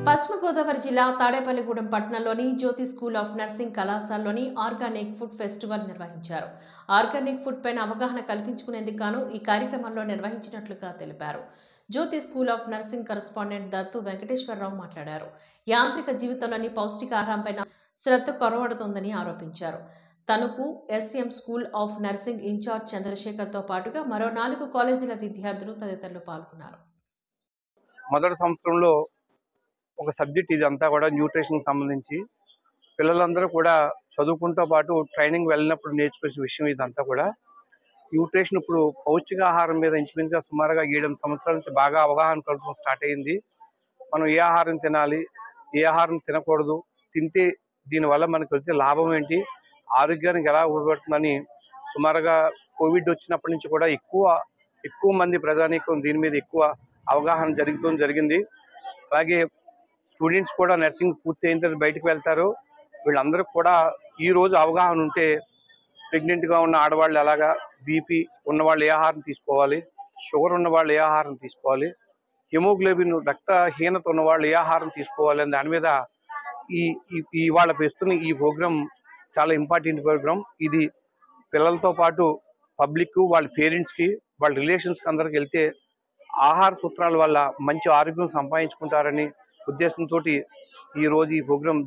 పశ్చిమ గోదావరి జిల్లా తాడేపల్లిగూడెం పట్టణంలోని జ్యోతి స్కూల్ ఆఫ్ నర్సింగ్ కళాశాలలోని ఆర్గానిక్ ఫుడ్ ఫెస్టివల్ నిర్వహించారు. ఆర్గానిక్ ఫుడ్ పైన అవగాహన కల్పించుకునేందుకు గాను ఈ కార్యక్రమంలో నిర్వహించినట్లుగా తెలిపారు. Jyothi school of nursing correspondent Dattu Venkateswararao మాట్లాడారు. యాంత్రిక జీవితంలోని పౌష్టికాహారంపైన శ్రద్ధ కొరవడుతోందని ఆరోపించారు. Tanuku SM school of nursing incharge చంద్రశేఖర్తో పాటుగా మరో 4 కాలేజీల విద్యార్థులు తదితరులు పాల్గొన్నారు. మొదటి సంవత్సరంలో ఒక సబ్జెక్ట్ ఇదంతా కూడా న్యూట్రిషన్ సంబంధించి పిల్లలందరూ కూడా చదువుకుంటూ పాటు ట్రైనింగ్ వెళ్ళినప్పుడు నేర్చుకునే విషయం ఇదంతా కూడా. న్యూట్రిషన్ ఇప్పుడు పౌష్టికాహారం మీద ఇంచుమించుగా సుమారుగా 7 సంవత్సరాల నుంచి బాగా అవగాహన కలగడం స్టార్ట్ అయ్యింది. మనం ఏ ఆహారం తినాలి, ఏ ఆహారం తినకూడదు, తింటే దీనివల్ల మనకు వచ్చే లాభం ఏంటి, ఆరోగ్యానికి ఎలా ఉపయోగపడుతుందని సుమారుగా కోవిడ్ వచ్చినప్పటి నుంచి కూడా ఎక్కువ మంది ప్రజానీకం దీని మీద ఎక్కువ అవగాహన జరిగింది. అలాగే స్టూడెంట్స్ కూడా నర్సింగ్ పూర్తి అయిన తర్వాత బయటకు వెళ్తారు. వీళ్ళందరూ కూడా ఈరోజు అవగాహన ఉంటే ప్రెగ్నెంట్గా ఉన్న ఆడవాళ్ళు ఎలాగా, బీపీ ఉన్నవాళ్ళు ఏ ఆహారం తీసుకోవాలి, షుగర్ ఉన్నవాళ్ళు ఏ ఆహారం తీసుకోవాలి, హిమోగ్లోబిన్ రక్తహీనత ఉన్నవాళ్ళు ఏ ఆహారం తీసుకోవాలి అని దాని మీద ఈ వాళ్ళ పెస్తున్న ఈ ప్రోగ్రామ్ చాలా ఇంపార్టెంట్ ప్రోగ్రామ్. ఇది పిల్లలతో పాటు పబ్లిక్, వాళ్ళ పేరెంట్స్కి, వాళ్ళ రిలేషన్స్కి అందరికి వెళ్తే ఆహార సూత్రాల వల్ల మంచి ఆరోగ్యం సంపాదించుకుంటారని ఉద్దేశంతో ఈరోజు ఈ ప్రోగ్రామ్